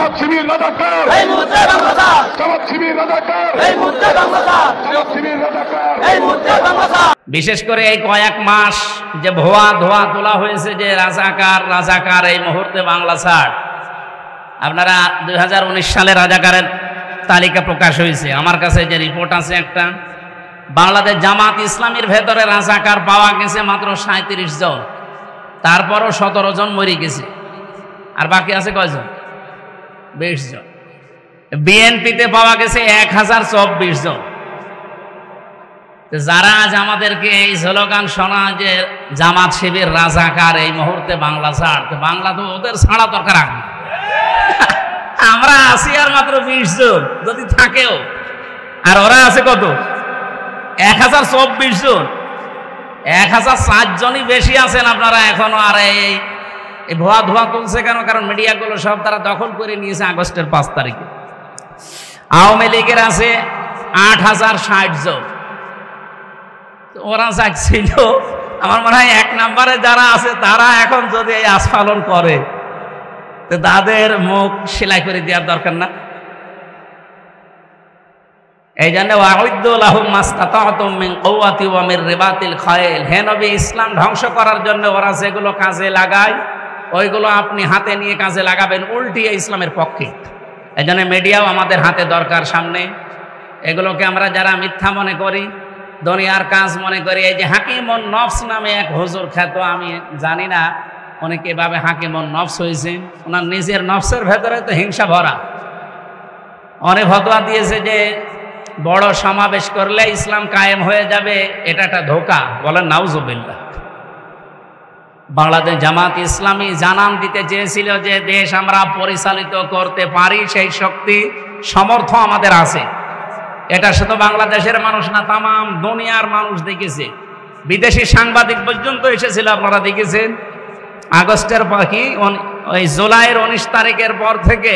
জামাত শিবির রাজাকার, এই মুহূর্তে বাংলাদেশ, জামাত শিবির রাজাকার, এই মুহূর্তে বাংলাদেশ, জামাত শিবির রাজাকার, এই মুহূর্তে বাংলাদেশ। বিশেষ করে এই কয়েক মাস যে ধোয়া তোলা হয়েছে যে রাজাকার এই মুহূর্তে বাংলা ছাড়, আপনারা 2019 সালে রাজাকারের তালিকা প্রকাশ হয়েছে। আমার কাছে যে রিপোর্ট আছে একটা, বাংলাদেশ জামাত ইসলামীর ভেতরে রাজাকার পাওয়া গেছে মাত্র 37 জন, তারপরও 17 জন মরে গেছে, আর বাকি আছে কয়জন? 20 জন। বিএনপিতে পাওয়া গেছে 1024 জন। যারা আজ আমাদেরকে এই স্লোগান শোনা যে জামাত শিবির রাজাকার এই মুহূর্তে বাংলা ছাড়, বাংলা তো ওদের ছাড়া দরকার আগে। আমরা আছি আর মাত্র 20 জন যদি থাকেও, আর ওরা আছে কত? 1024 জন। 1004 জনই বেশি আছেন আপনারা এখনো। আর এই ধোয়া তুলছে কেন? কারণ মিডিয়াগুলো সব তারা দখল করে নিয়েছে আগস্টের 5 তারিখে। আওয়ামী লীগের আছে 8060 জন। ওরা চাইছিল, আমার মনে হয় 1 নম্বরে যারা আছে তারা এখন যদি এই আস্ফালন করে তো তাদের মুখ সেলাই করে দেওয়ার দরকার না? এই জন্য হে নবী, ইসলাম ধ্বংস করার জন্য ওরা যেগুলো কাজে লাগায় ওইগুলো আপনি হাতে নিয়ে কাজে লাগাবেন উল্টিয়ে ইসলামের পক্ষে। এই জন্য মিডিয়াও আমাদের হাতে দরকার সামনে। এগুলোকে আমরা যারা মিথ্যা মনে করি, দুনিয়ার কাজ মনে করি, এই যে হাকিমুন নফস নামে এক হুজুর খ্যাত, আমি জানি না উনি কিভাবে হাকিমুন নফস হয়েছেন। ওনার নিজের নফসের ভেতরে তো হিংসা ভরা। অনেক ফতোয়া দিয়েছে যে বড় সমাবেশ করলে ইসলাম কায়েম হয়ে যাবে, এটা একটা ধোঁকা। বলেন নাউজুবিল্লাহ। বাংলাদেশ জামাত ইসলামী জানান দিতে চেয়েছিল যে দেশ আমরা পরিচালিত করতে পারি, সেই শক্তি সমর্থ আমাদের আছে। এটা শুধু বাংলাদেশের মানুষ না, তাম দুনিয়ার মানুষ দেখেছে। বিদেশি সাংবাদিক পর্যন্ত এসেছিল, আপনারা দেখেছেন। আগস্টের ওই জুলাইয়ের 19 তারিখের পর থেকে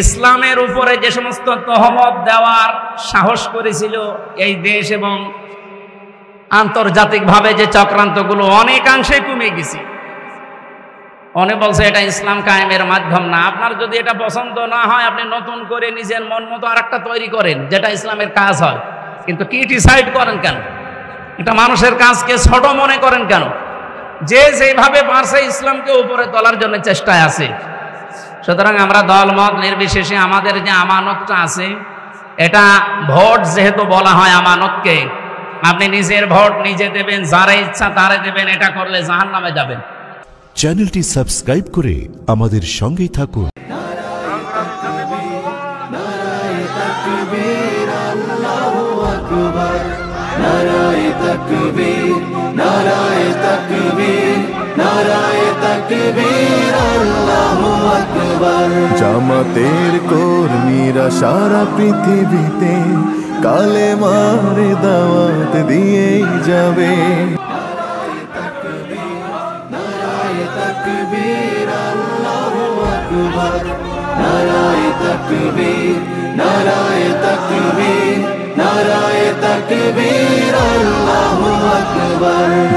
ইসলামের উপরে যে সমস্ত তহমত দেওয়ার সাহস করেছিল এই দেশ এবং আন্তর্জাতিকভাবে যে চক্রান্তগুলো অনেকাংশে কমে গেছে। অনেক বলছে এটা ইসলাম কায়েমের মাধ্যম না। আপনার যদি এটা পছন্দ না হয়, আপনি নতুন করে নিজের মন মতো আর একটা তৈরি করেন যেটা ইসলামের কাজ হয়, কিন্তু ক্রিটিসাইড করেন কেন? এটা মানুষের কাজকে ছোট মনে করেন কেন? যে যেভাবে পারছে ইসলামকে উপরে তোলার জন্য চেষ্টায় আছে। সুতরাং আমরা দলমত নির্বিশেষে আমাদের যে আমানতটা আছে, এটা ভোট যেহেতু বলা হয় আমানতকে, আপনি নিজের ভোট নিজে দেবেন, যারা ইচ্ছা তারে দেবেন। এটা করলে জাহান্নামে যাবেন। চ্যানেলটি সাবস্ক্রাইব করে আমাদের সঙ্গেই থাকুন। জামাতের কর্মীরা সারা পৃথিবীতে কালেমার দাওয়াত দিয়েই যাবে।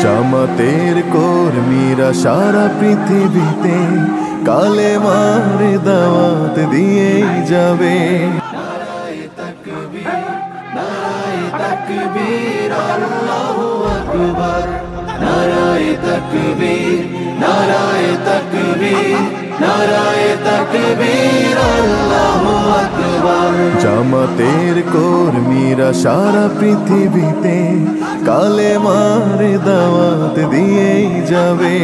জামাতের কর্মীরা সারা পৃথিবীতে কালেমার দাওয়াত দিয়েই যাবে। জামাতের কর্মীরা সারা পৃথিবীতে কালেমার দাওয়াত দিয়েই যাবে।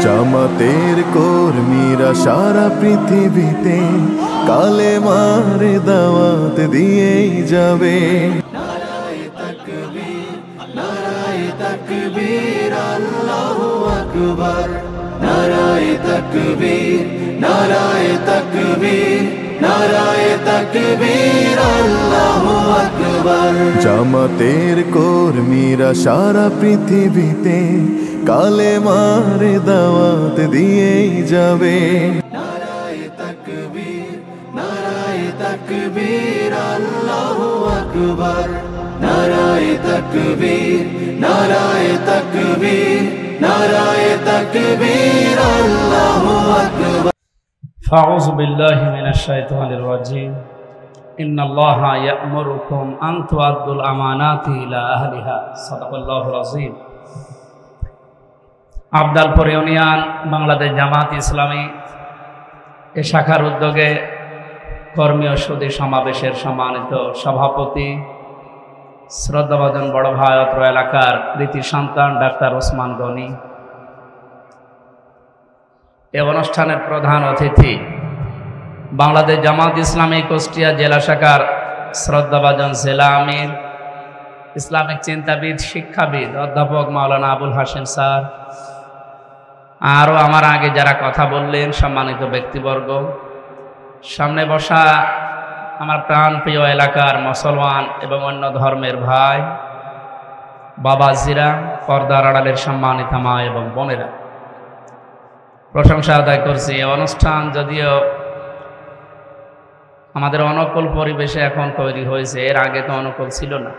জামাতের কর্মীরা সারা পৃথিবীতে কালেমার দাওয়াত দিয়েই যাবে। জামাতের কর্মীরা সারা পৃথিবীতে কালেমার দাওয়াত দিয়েই যাবে। নারায়ে তাকবীর। তাকবীর আল্লাহু আকবার নারায়ে তাকবীর নারায়ে তাকবীর নারায়ে তাকবীর আল্লাহু আকবার ফাউযু বিল্লাহি মিনাশ শাইতানির রাজীম ইন্নাল্লাহা ইয়া'মুরুকুম আন তু'আদ্দুল আমানাতি ইলা আহলিহা সাদাকাল্লাহুল আযীম। আবদালপুর ইউনিয়ন বাংলাদেশ জামাত ইসলামী এ শাখার উদ্যোগে কর্মী ও সুধী সমাবেশের সম্মানিত সভাপতি শ্রদ্ধাভাজন বড় ভাই অত্র এলাকার কৃতি সন্তান ডাক্তার ওসমান গনি, এ অনুষ্ঠানের প্রধান অতিথি বাংলাদেশ জামাত ইসলামী কুষ্টিয়া জেলা শাখার শ্রদ্ধাভাজন জেলা আমির, ইসলামিক চিন্তাবিদ শিক্ষাবিদ অধ্যাপক মাওলানা আবুল হাসেম স্যার, আরও আমার আগে যারা কথা বললেন সম্মানিত ব্যক্তিবর্গ, সামনে বসা আমার প্রাণপ্রিয় এলাকার মুসলমান এবং অন্য ধর্মের ভাই বাবাজিরা, পর্দার আড়ালের সম্মানিত মা এবং বোনেরা, প্রশংসা আদায় করছি। এই অনুষ্ঠান যদিও আমাদের অনুকূল পরিবেশে এখন তৈরি হয়েছে, এর আগে তো অনুকূল ছিল না।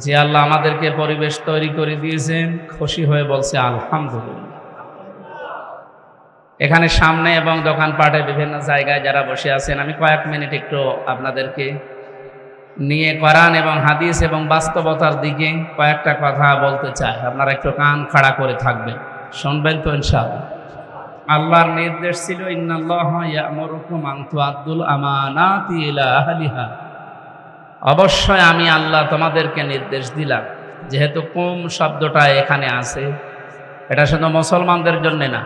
যে আল্লাহ আমাদেরকে পরিবেশ তৈরি করে দিয়েছেন, খুশি হয়ে বলছে আলহামদুলিল্লাহ। এখানে সামনে এবং দোকানপাটে বিভিন্ন জায়গায় যারা বসে আছেন, আমি কয়েক মিনিট একটু আপনাদেরকে নিয়ে কোরআন এবং হাদিস এবং বাস্তবতার দিকে কয়েকটা কথা বলতে চাই। আপনারা একটু কান খাড়া করে থাকবেন, শুনবেন তো ইনশাআল্লাহ। আল্লাহর নির্দেশ ছিল ইন্নাল্লাহা ইয়া'মুরুকুম আন তু'আদ্দুল আমানাতি ইলা আহলিহা, অবশ্যই আমি আল্লাহ তোমাদেরকে নির্দেশ দিলাম। যেহেতু কুম শব্দটা এখানে আছে, এটা শুধু মুসলমানদের জন্য না,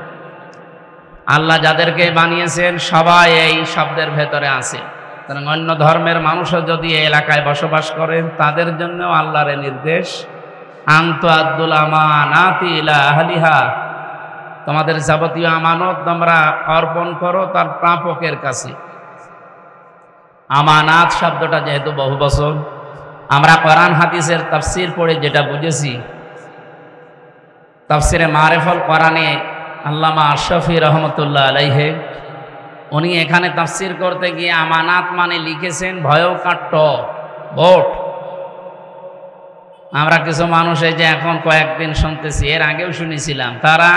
আল্লাহ যাদেরকে বানিয়েছেন সবাই এই শব্দের ভেতরে আছে। কারণ অন্য ধর্মের মানুষও যদি এই এলাকায় বসবাস করেন, তাদের জন্যও আল্লাহর নির্দেশ আন তু'আদ্দুল আমানাতি ইলা আহলিহা, তোমাদের যাবতীয় আমানত তোমরা অর্পণ করো তার প্রাপকের কাছে। আমানাত শব্দটা যেহেতু বহু বছর আমরা কোরআন হাদিসের তাফসীর পড়ে যেটা বুঝেছি, তাফসীরে মারিফুল কোরআনে আল্লামা আশরাফি রহমতুল্লাহ আলাইহি উনি এখানে তাফসীর করতে গিয়ে আমানাত মানে লিখেছেন ভয়কাট্য ভোট। আমরা কিছু মানুষ এই যে এখন কয়েকদিন শুনতেছি, এর আগেও শুনেছিলাম, তারা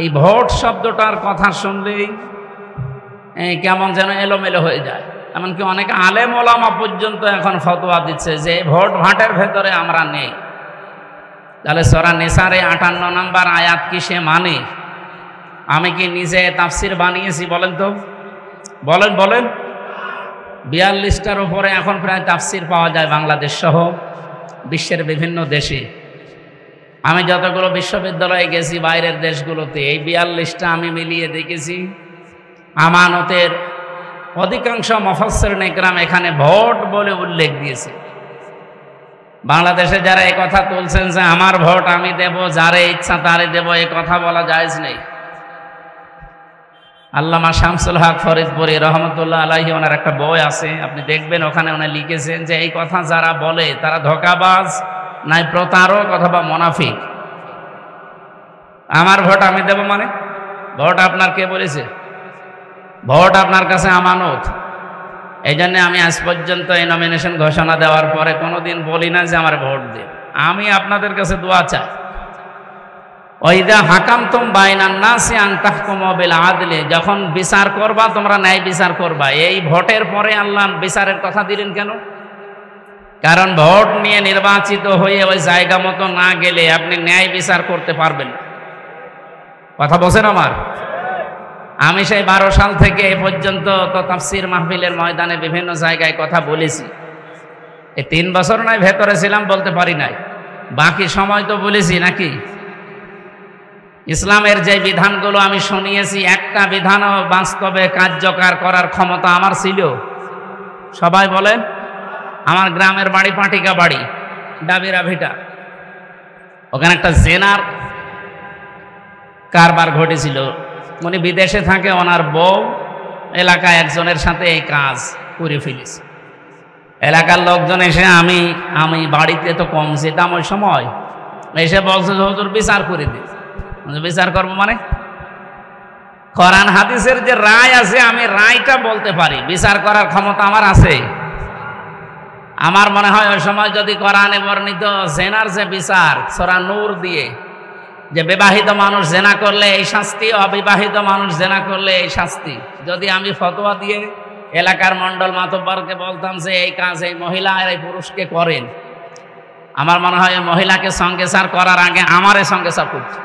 এই ভোট শব্দটার কথা শুনলেই কেমন যেন এলোমেলো হয়ে যায়। এমনকি অনেক আলেম ওলামা পর্যন্ত এখন ফতোয়া দিচ্ছে যে ভোট ভাটের ভেতরে আমরা নেই। তাহলে সূরা নিসার 58 নম্বর আয়াত কি সে মানে? আমি কি নিজে তাফসীর বানিয়েছি? বলেন তো, বলেন বলেন। 42টার উপরে এখন প্রায় তাফসীর পাওয়া যায় বাংলাদেশ সহ বিশ্বের বিভিন্ন দেশে। আমি যতগুলো বিশ্ববিদ্যালয়ে গেছি বাইরের দেশগুলোতে, এই 42টা আমি মিলিয়ে দেখেছি আমানতের অধিকাংশ মুফাসসিরিন ইকরাম এখানে ভোট বলে উল্লেখ দিয়েছে। বাংলাদেশে যারা এই কথা তুলছেন যে আমার ভোট আমি দেব, যারে ইচ্ছা তারে দেব, এই কথা বলা জায়েজ নেই। আল্লামা শামসুল হক ফরিদপুরি রহমতুল্লাহ আলাইহি ওনার একটা বই আছে, আপনি দেখবেন ওখানে উনি লিখেছেন যে এই কথা যারা বলে তারা ধোঁকাবাজ, নাই প্রতারক অথবা মুনাফিক। আমার ভোট আমি দেব মানে? ভোট আপনার কে বলেছে? ভোট আপনার কাছে আমানত। এই জন্য আমি আজ পর্যন্ত এই নমিনেশন ঘোষণা দেওয়ার পরে কোনোদিন বলি না যে আমার ভোট দে। আমি আপনাদের কাছে দোয়া চাই, ওয়াইদা হাকামতুম বাইনান নাসি আন তাহকুমু বিল আদলি, যখন বিচার করবা তোমরা ন্যায় বিচার করবা। এই ভোটের পরে আল্লাহ বিচারের কথা দিলেন কেন? কারণ ভোট নিয়ে নির্বাচিত হয়ে ওই জায়গা মতো না গেলে আপনি ন্যায় বিচার করতে পারবেন না। কথা বলছেন আমার? আমি সেই 12 সাল থেকে এ পর্যন্ত তো তাফসীর মাহফিলের ময়দানে বিভিন্ন জায়গায় কথা বলেছি। এই 3 বছর নয় ভেতরে ছিলাম বলতে পারি নাই, বাকি সময় তো বলেছি নাকি? ইসলামের যে বিধানগুলো আমি শুনিয়েছি, একটা বিধানও বাস্তবে কার্যকর করার ক্ষমতা আমার ছিল? সবাই বলেন। আমার গ্রামের বাড়ি পাটিকা বাড়ি, ডাবিরা ভিটা, ওখানে একটা জেনার কারবার ঘটেছিল। উনি বিদেশে থাকে, ওনার বউ এলাকায় একজনের সাথে এই কাজ করে ফেলেছে। এলাকার লোকজন এসে আমি বাড়িতে তো কম যেতাম ওই সময়, এসে বলছে হুজুর বিচার করে দিন। বিচার করবো মানে? কোরআন হাদিসের যে রায় আছে আমি রায়টা বলতে পারি, বিচার করার ক্ষমতা আমার আছে। আমার মনে হয় ওই সময় যদি কোরআনে বর্ণিত জেনার যে বিচার সূরা নূর দিয়ে, যে বিবাহিত মানুষ জেনা করলে এই শাস্তি, অবিবাহিত মানুষ জেনা করলে এই শাস্তি, যদি আমি ফতোয়া দিয়ে এলাকার মণ্ডল মাতব্বরকে বলতাম যে এই কাজ এই মহিলা আর এই পুরুষকে করেন, আমার মনে হয় এই মহিলাকে সঙ্গেসার করার আগে আমারে সঙ্গেসার করছে।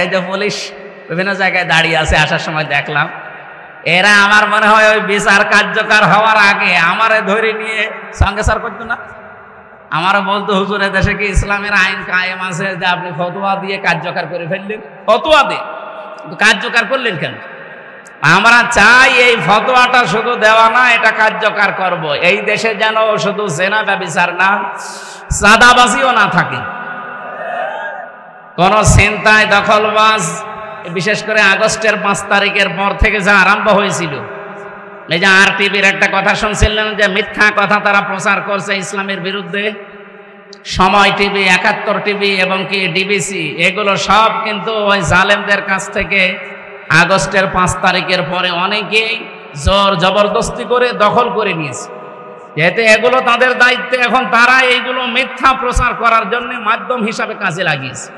এই যে পুলিশ বিভিন্ন জায়গায় দাঁড়িয়ে আছে, আসার সময় দেখলাম, এরা আমার মনে হয় ওই বিচার কার্যকর হওয়ার আগে আমারে ধরে নিয়ে সঙ্গেসার করতো না। আমারও বলতো, হুজুর দেশে কি ইসলামের আইন কায়েম আছে যে আপনি ফতোয়া দিয়ে কার্যকর করে ফেললেন? ফতোয়া দিয়ে কার্যকর করলেন কেন? আমরা চাই এই ফতোয়াটা শুধু দেওয়া না, এটা কার্যকর করব। এই দেশে যেন শুধু জেনা ব্যভিচার না, চাঁদাবাজিও না থাকে, কোন ছিনতাই দখলবাজ, বিশেষ করে আগস্টের 5 তারিখের পর থেকে যা আরম্ভ হয়েছিল। এই যে RTVর একটা কথা শুনছিলেন যে মিথ্যা কথা তারা প্রচার করছে ইসলামের বিরুদ্ধে, সময় টিভি, 71 টিভি এবং কি DBC, এগুলো সব কিন্তু ওই জালেমদের কাছ থেকে আগস্টের 5 তারিখের পরে অনেকেই জোর জবরদস্তি করে দখল করে নিয়েছে। যেহেতু এগুলো তাদের দায়িত্বে, এখন তারা এইগুলো মিথ্যা প্রচার করার জন্য মাধ্যম হিসাবে কাজে লাগিয়েছে।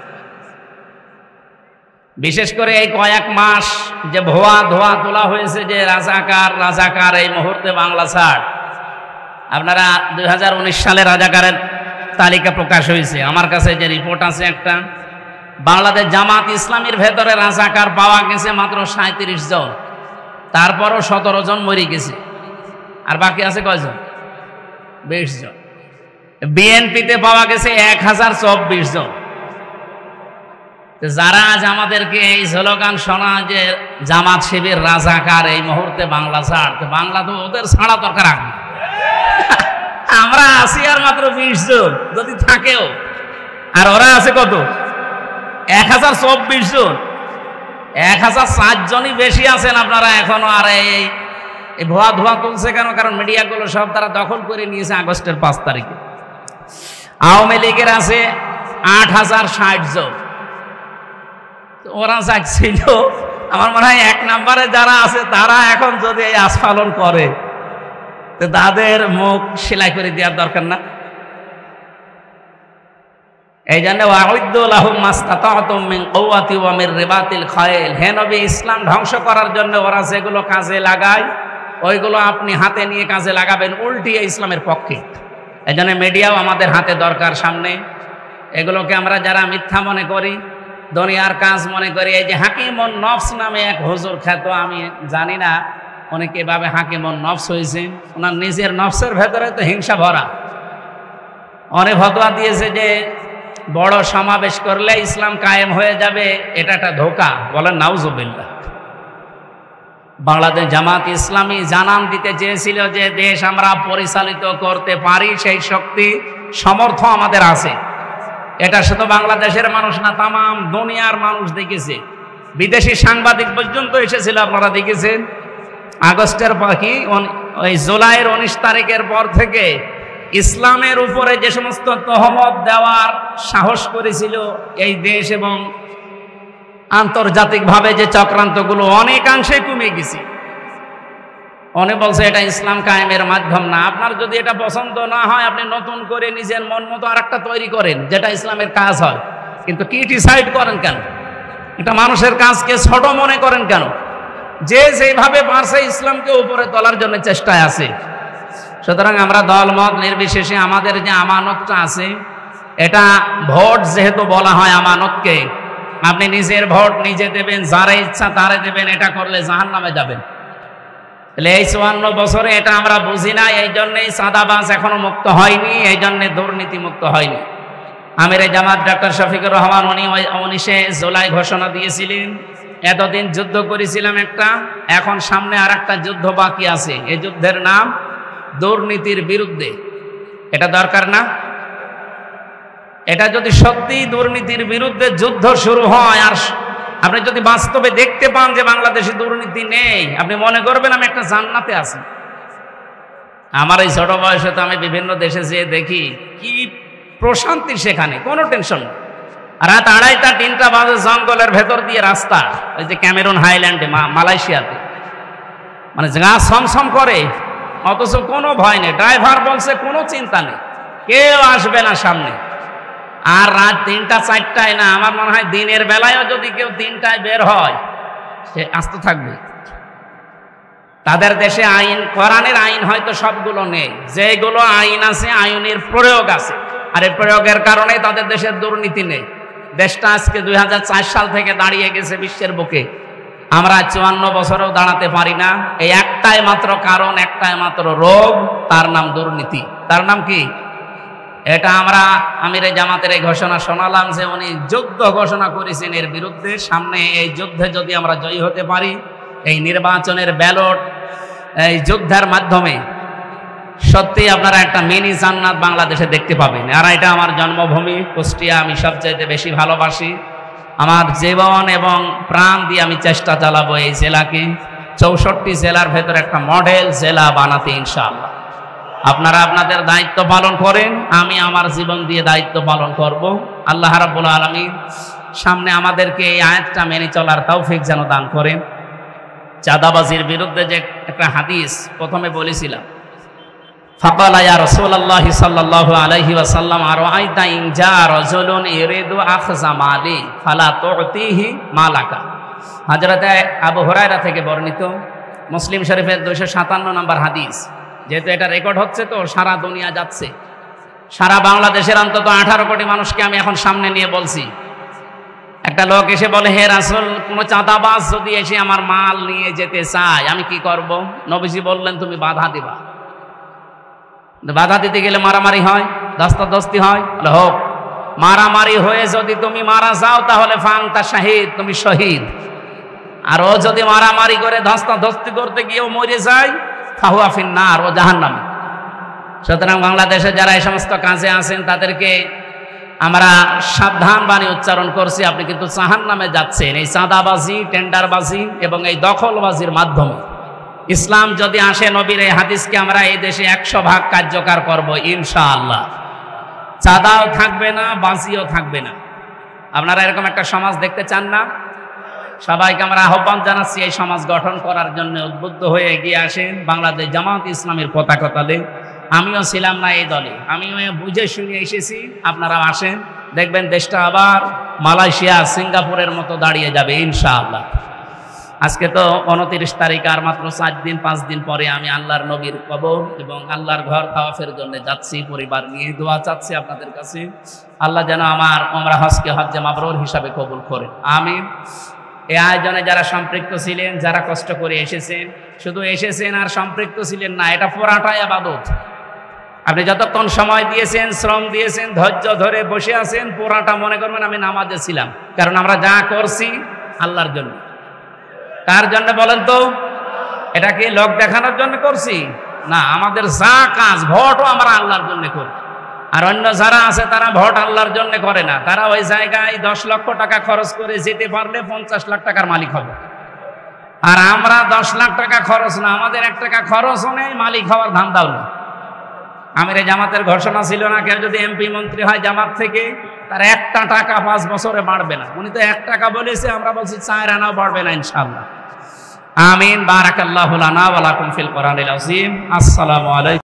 বিশেষ করে এই কয়েক মাস যে ধোয়া তোলা হয়েছে যে রাজাকার এই মুহূর্তে বাংলা ছাড়, আপনারা 2019 সালে রাজাকারের তালিকা প্রকাশ হয়েছে, আমার কাছে যে রিপোর্ট আছে একটা, বাংলাদেশ জামাত ইসলামীর ভেতরে রাজাকার পাওয়া গেছে মাত্র 37 জন, তারপরও 17 জন মরে গেছে, আর বাকি আছে কয়জন? 20 জন। বিএনপিতে পাওয়া গেছে 1024 জন। যারা আজ আমাদেরকে এই স্লোগান শোনা যে জামাত শিবির রাজাকার এই মুহূর্তে বাংলা ছাড়, বাংলা তো ওদের ছাড়া দরকার আগে। আমরা আছি আর মাত্র 20 জন যদি থাকেও, আর ওরা আছে কত? 1024 জন। 1004 জনই বেশি আছেন আপনারা এখনো। আর এই ধোয়া তুলছে কেন? কারণ মিডিয়াগুলো সব তারা দখল করে নিয়েছে আগস্টের 5 তারিখে। আওয়ামী লীগের আছে 8060 জন। ওরা যাচ্ছিল, আমার মনে হয় 1 নম্বরে যারা আছে তারা এখন যদি এই আস্ফালন করে, তো তাদের মুখ সেলাই করে দেওয়ার দরকার না? এই জন্য হে নবী, ইসলাম ধ্বংস করার জন্য ওরা যেগুলো কাজে লাগায় ওইগুলো আপনি হাতে নিয়ে কাজে লাগাবেন উল্টিয়ে ইসলামের পক্ষে। এই জন্য মিডিয়াও আমাদের হাতে দরকার সামনে। এগুলোকে আমরা যারা মিথ্যা মনে করি, দুনিয়ার কাজ মনে করি, এই যে হাকিমুন নফস নামে এক হুজুর খ্যাত, আমি জানি না উনি কিভাবে হাকিমুন নফস হয়েছেন, ওনার নিজের নফসের ভেতরে তো হিংসা ভরা। অনেক ফতোয়া দিয়েছে যে বড় সমাবেশ করলে ইসলাম কায়েম হয়ে যাবে, এটা একটা ধোঁকা। বলেন নাউজুবিল্লাহ। বাংলাদেশ জামাত ইসলামী জানান দিতে চেয়েছিল যে দেশ আমরা পরিচালিত করতে পারি, সেই শক্তি সমর্থ আমাদের আছে। এটা শুধু বাংলাদেশের মানুষ না, তাম দুনিয়ার মানুষ দেখেছে, বিদেশি সাংবাদিক পর্যন্ত এসেছিল, আপনারা দেখেছেন। আগস্টের ওই জুলাইয়ের 19 তারিখের পর থেকে ইসলামের উপরে যে সমস্ত তহমত দেওয়ার সাহস করেছিল এই দেশ এবং আন্তর্জাতিকভাবে যে চক্রান্তগুলো অনেকাংশে কমে গেছে। অনেক বলছে এটা ইসলাম কায়েমের মাধ্যম না। আপনার যদি এটা পছন্দ না হয়, আপনি নতুন করে নিজের মন মতো আর একটা তৈরি করেন যেটা ইসলামের কাজ হয়, কিন্তু ক্রিটিসাইড করেন কেন? এটা মানুষের কাজকে ছোট মনে করেন কেন? যে যেভাবে পারছে ইসলামকে উপরে তোলার জন্য চেষ্টায় আছে। সুতরাং আমরা দলমত নির্বিশেষে আমাদের যে আমানতটা আছে, এটা ভোট যেহেতু বলা হয় আমানতকে, আপনি নিজের ভোট নিজে দেবেন, যারা ইচ্ছা তারে দেবেন, এটা করলে জাহান্নামে যাবেন। তাহলে এই 54 বছরে এটা আমরা বুঝি না, এই জন্যই চাঁদাবাজ এখনো মুক্ত হয়নি, এই জন্যে দুর্নীতি মুক্ত হয়নি। আমিরে জামাত ডক্টর শফিকুর রহমান উনি 19শে জুলাই ঘোষণা দিয়েছিলেন, এতদিন যুদ্ধ করেছিলাম একটা, এখন সামনে আর একটা যুদ্ধ বাকি আছে। এই যুদ্ধের নাম দুর্নীতির বিরুদ্ধে। এটা দরকার না? এটা যদি সত্যি দুর্নীতির বিরুদ্ধে যুদ্ধ শুরু হয়, আর আপনি যদি বাস্তবে দেখতে পান যে বাংলাদেশে দুর্নীতি নেই, আপনি মনে করবেন আমি একটা জান্নাতে আছি। আমার এই ছোট বয়সে তো আমি বিভিন্ন দেশে যেয়ে দেখি কি প্রশান্তি, সেখানে কোনো টেনশন নেই। রাত 2:30টা 3টা বাজে জঙ্গলের ভেতর দিয়ে রাস্তা, ওই যে ক্যামেরুন হাইল্যান্ডে মালয়েশিয়াতে, মানে গা ছমছম করে, অথচ কোনো ভয় নেই। ড্রাইভার বলছে কোনো চিন্তা নেই, কেউ আসবে না সামনে। আর রাত 3টা 4টায় না, আমার মনে হয় দিনের বেলায়ও যদি কেউ 3টায় বের হয় সে আস্ত থাকবে। তাদের দেশে আইন, কোরআনের আইন হয়তো সবগুলো নেই, যেগুলো আইন আছে আইনের প্রয়োগ আছে, আর এই প্রয়োগের কারণে তাদের দেশের দুর্নীতি নেই। দেশটা আজকে 2004 সাল থেকে দাঁড়িয়ে গেছে বিশ্বের বুকে, আমরা 54 বছরেও দাঁড়াতে পারি না। এই একটাই মাত্র কারণ, একটাই মাত্র রোগ, তার নাম দুর্নীতি। তার নাম কি? এটা আমরা আমিরে জামাতের এই ঘোষণা শোনালাম যে উনি যুদ্ধ ঘোষণা করেছেন এর বিরুদ্ধে। সামনে এই যুদ্ধে যদি আমরা জয়ী হতে পারি, এই নির্বাচনের ব্যালট, এই যুদ্ধের মাধ্যমে সত্যি আপনারা একটা মিনি জান্নাত বাংলাদেশে দেখতে পাবেন। আর এটা আমার জন্মভূমি কুষ্টিয়া, আমি সবচাইতে বেশি ভালোবাসি। আমার জীবন এবং প্রাণ দিয়ে আমি চেষ্টা চালাবো এই জেলাকে 64 জেলার ভেতরে একটা মডেল জেলা বানাতে ইনশাআল্লাহ। আপনারা আপনাদের দায়িত্ব পালন করেন, আমি আমার জীবন দিয়ে দায়িত্ব পালন করব। আল্লাহ রাব্বুল আলামিন সামনে আমাদেরকে এই আয়াতটা মেনে চলার তৌফিক যেন দান করেন। চাঁদাবাজির বিরুদ্ধে যে একটা হাদিস প্রথমে বলেছিলাম, ফাকালা ইয়া রাসূলুল্লাহ সাল্লাল্লাহু আলাইহি ওয়াসাল্লাম আরাআইতা ইন জা রাজুলুন ইরিদু আখযা মালি ফালা তুতিহি মালাকা। হযরত আবু হুরায়রা থেকে বর্ণিত, মুসলিম শরীফের 257 নম্বর হাদিস। যেহেতু এটা রেকর্ড হচ্ছে তো সারা দুনিয়া যাচ্ছে, সারা বাংলাদেশের অন্তত 18 কোটি মানুষকে আমি এখন সামনে নিয়ে বলছি। একটা লোক এসে বলে, হে রাসূল, কোন চাঁদাবাজ যদি এসে আমার মাল নিয়ে যেতে চায় আমি কি করব? নবীজি বললেন, তুমি বাধা দিবা। বাধা দিতে গেলে মারামারি হয়, দস্তাদস্তি হয়, বলে হোক। মারামারি হয়ে যদি তুমি মারা যাও তাহলে ফাংতা শাহিদ, তুমি শহীদ। আর ও যদি মারামারি করে দস্তাদস্তি করতে গিয়েও মরে যায়, ফাহুয়া ফিন্নার, ও জাহান্নামে। সুতরাং বাংলাদেশে যারা এই সমস্ত কাজে আছেন তাদেরকে আমরা সাবধান বাণী উচ্চারণ করছি, আপনি কিন্তু জাহান্নামে যাচ্ছেন এই চাঁদাবাজি, টেন্ডারবাজি এবং এই দখলবাজির মাধ্যমে। ইসলাম যদি আসে, নবীর এই হাদিসকে আমরা এই দেশে 100% কার্যকর করব ইনশাআল্লাহ। চাঁদাও থাকবে না, বাজিও থাকবে না। আপনারা এরকম একটা সমাজ দেখতে চান না? সবাইকে আমরা আহ্বান জানাচ্ছি এই সমাজ গঠন করার জন্য উদ্বুদ্ধ হয়ে এগিয়ে আসেন। বাংলাদেশ জামাত ইসলামের পতাকা তলে, আমিও ছিলাম না এই দলে, আমিও বুঝে শুনে এসেছি। আপনারা আসেন, দেখবেন দেশটা আবার মালয়েশিয়া, সিঙ্গাপুরের মতো দাঁড়িয়ে যাবে ইনশাআল্লাহ। আজকে তো 29 তারিখ, আর মাত্র 4 দিন 5 দিন পরে আমি আল্লাহর নবীর কবর এবং আল্লাহর ঘর তাওয়াফের জন্য যাচ্ছি। পরিবার নিয়ে দোয়া চাচ্ছি আপনাদের কাছে, আল্লাহ যেন আমার উমরা হজকে হজ্জে মাবরুর হিসাবে কবুল করেন, আমিন। এই আয়োজনে যারা সম্পৃক্ত ছিলেন, যারা কষ্ট করে এসেছেন, শুধু এসেছেন আর সম্পৃক্ত ছিলেন না, এটা পুরাটাই ইবাদত। আপনি যতক্ষণ সময় দিয়েছেন, শ্রম দিয়েছেন, ধৈর্য ধরে বসে আছেন, পুরাটা মনে করবেন আমি নামাজে ছিলাম। কারণ আমরা যা করছি আল্লাহর জন্য। কার জন্য বলেন তো? এটা কি লোক দেখানোর জন্য করছি? না, আমাদের যা কাজ, ভোটও আমরা আল্লাহর জন্য করি। আর অন্য যারা আছে তারা ভোট আল্লাহর জন্য করে না, তারা ওই জায়গায় 10 লক্ষ টাকা খরচ করে যেতে পারলে 50 লাখ টাকার মালিক হবে। আর আমরা 10 লাখ টাকা খরচ না, আমাদের 1 টাকা খরচও নেই, মালিক হওয়ার ধান্দাও নেই। আমিরে জামাতের ঘোষণা ছিল না, কেউ যদি এমপি মন্ত্রী হয় জামাত থেকে, তার 1টা টাকা 5 বছরে বাড়বে না। উনি তো 1 টাকা বলেছে, আমরা বলছি 4 আনাও বাড়বে না ইনশাআল্লাহ, আমিন। বারাকাল্লাহু লানা ওয়া লাকুম ফিল কোরআনিল আযীম। আসসালামু আলাইকুম।